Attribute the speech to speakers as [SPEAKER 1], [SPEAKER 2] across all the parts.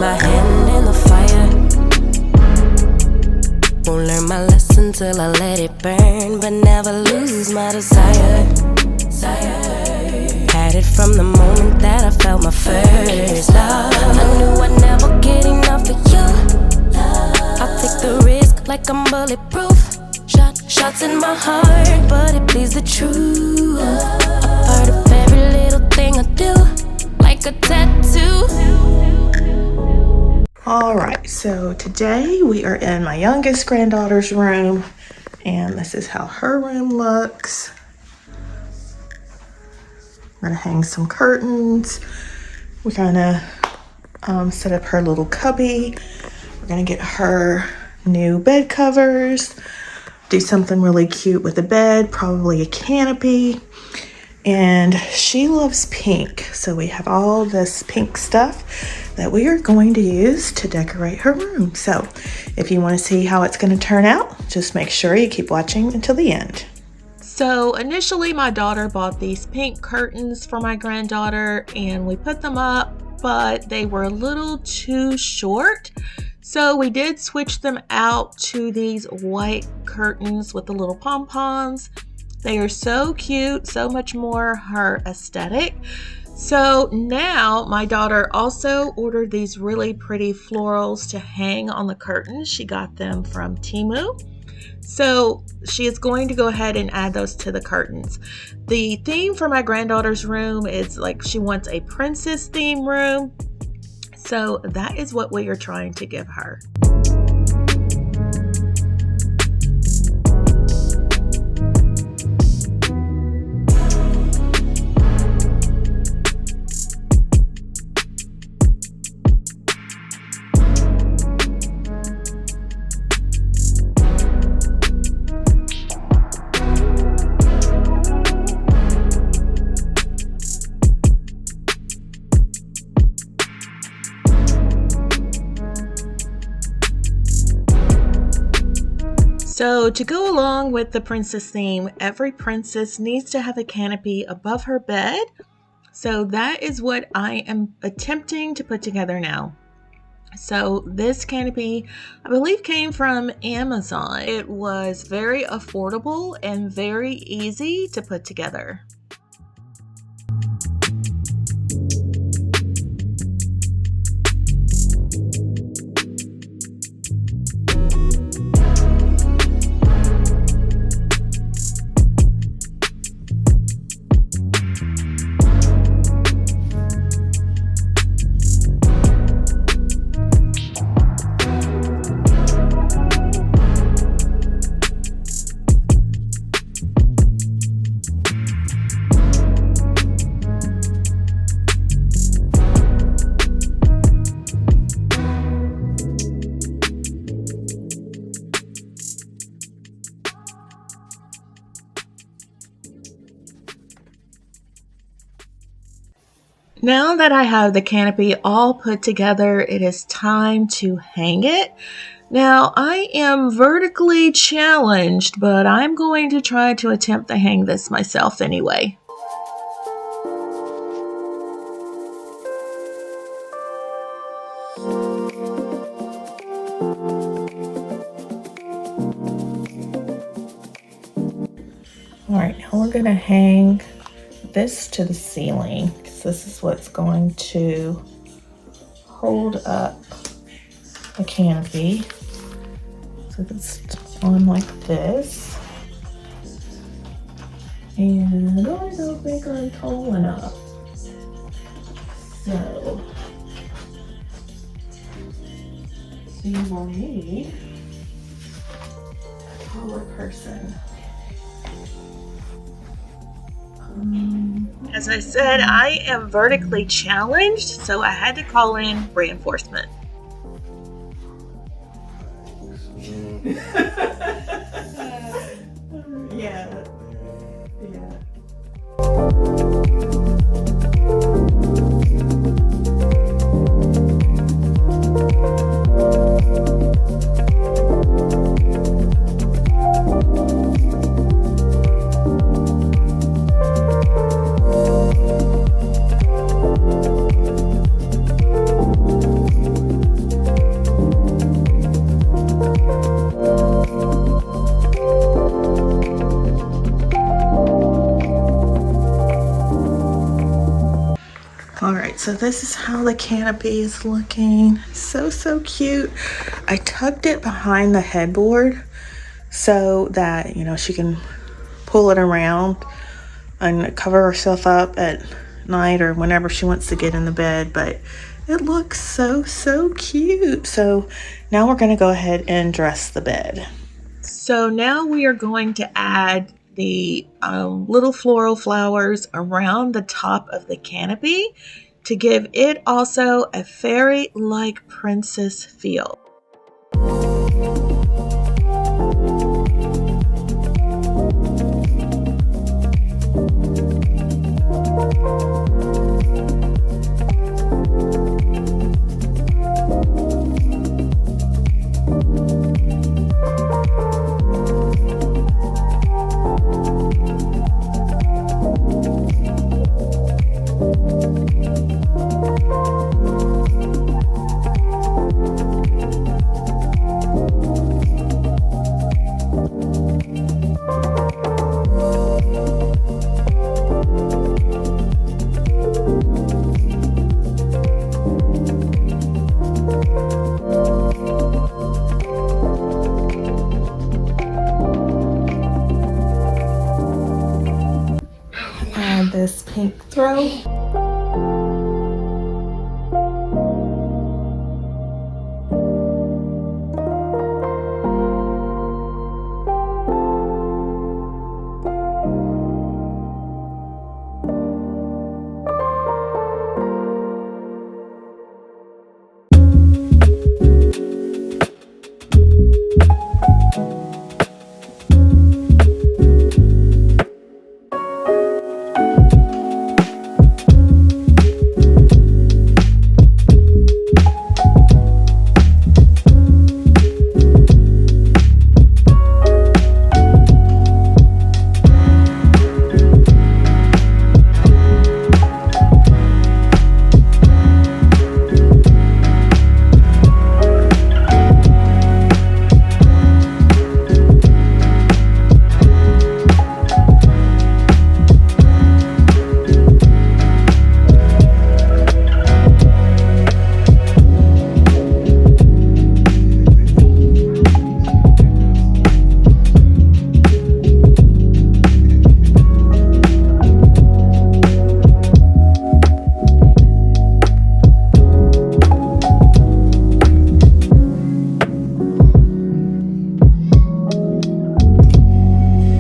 [SPEAKER 1] my hand in the fire. Won't learn my lesson till I let it burn, but never lose my desire. Had it from the moment that I felt my first love. I knew I'd never get enough of you. I'll take the risk like I'm bulletproof. Shots in my heart, but it bleeds the truth. A part of every little thing I do, like a tattoo.
[SPEAKER 2] Alright, so today we are in my youngest granddaughter's room, and this is how her room looks. I'm gonna hang some curtains. We're gonna set up her little cubby. We're gonna get her new bed covers, do something really cute with the bed, probably a canopy. And she loves pink, so we have all this pink stuff that we are going to use to decorate her room. So if you want to see how it's going to turn out, just make sure you keep watching until the end. So initially my daughter bought these pink curtains for my granddaughter, and we put them up, but they were a little too short. So we did switch them out to these white curtains with the little pom-poms. They are so cute, so much more her aesthetic. So now my daughter also ordered these really pretty florals to hang on the curtains. She got them from Temu. So she is going to go ahead and add those to the curtains. The theme for my granddaughter's room is like she wants a princess theme room. So that is what we are trying to give her. So to go along with the princess theme, every princess needs to have a canopy above her bed. So that is what I am attempting to put together now. So this canopy, I believe, came from Amazon. It was very affordable and very easy to put together. Now that I have the canopy all put together, it is time to hang it. Now I am vertically challenged, but I'm going to try to attempt to hang this myself anyway. Alright, now we're going to hang this to the ceiling, because this is what's going to hold up the canopy. So it's on like this. And I don't think I'm tall enough. So you will need a taller person. As I said, I am vertically challenged, so I had to call in reinforcement. Yeah. so this is how the canopy is looking. So cute. I tucked it behind the headboard so that, you know, she can pull it around and cover herself up at night or whenever she wants to get in the bed. But it looks so cute. So now we're going to go ahead and dress the bed. So now we are going to add the little floral flowers around the top of the canopy to give it also a fairy-like princess feel. This pink throw.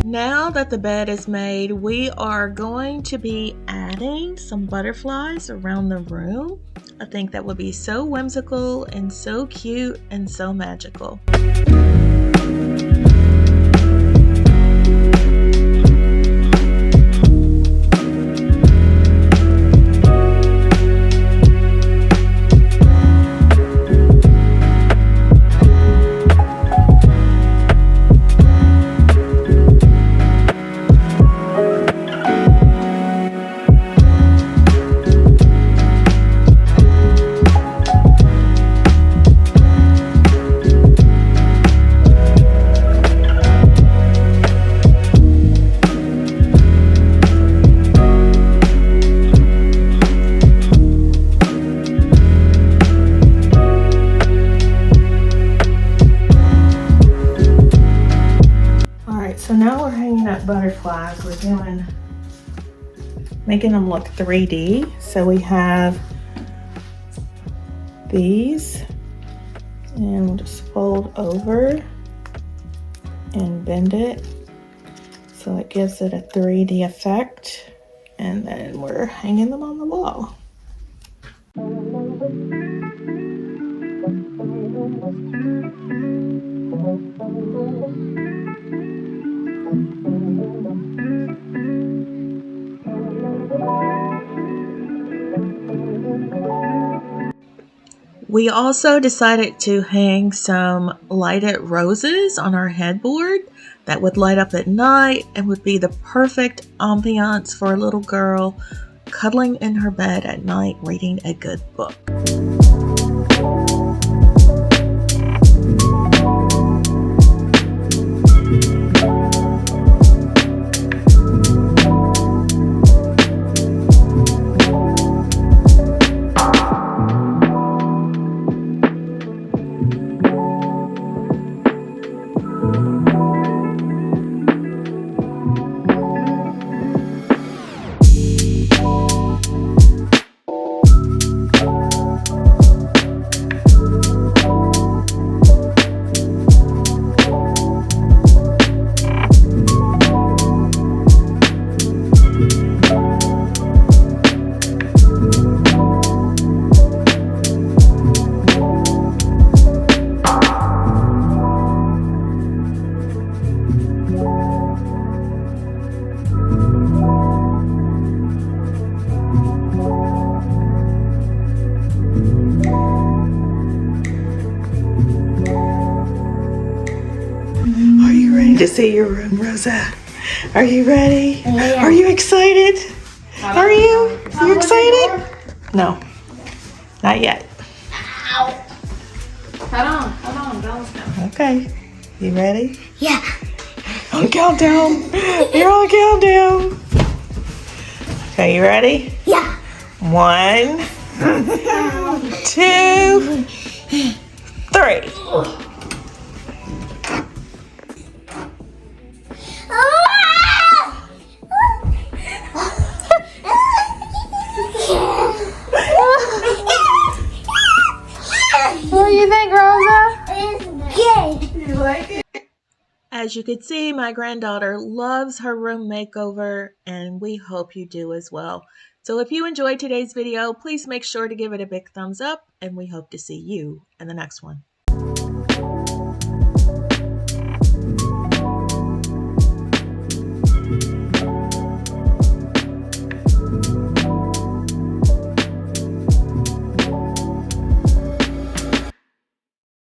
[SPEAKER 2] Now that the bed is made, we are going to be adding some butterflies around the room. I think that would be so whimsical and so cute and so magical. So now we're hanging up butterflies. We're making them look 3D. So we have these, and we'll just fold over and bend it so it gives it a 3D effect. And then we're hanging them on the wall. We also decided to hang some lighted roses on our headboard that would light up at night and would be the perfect ambiance for a little girl cuddling in her bed at night reading a good book. to see your room, Rosa. Are you ready?
[SPEAKER 3] Yeah.
[SPEAKER 2] Are you excited? Are you? You excited? No, not yet.
[SPEAKER 3] Ow. Hold on, don't.
[SPEAKER 2] Okay, you ready?
[SPEAKER 3] Yeah.
[SPEAKER 2] On countdown. You're on countdown. Okay, you ready?
[SPEAKER 3] Yeah.
[SPEAKER 2] 1, 2, 3.
[SPEAKER 3] What do you think, Rosa? You like it?
[SPEAKER 2] As you can see, my granddaughter loves her room makeover, and we hope you do as well. So if you enjoyed today's video, please make sure to give it a big thumbs up, and we hope to see you in the next one.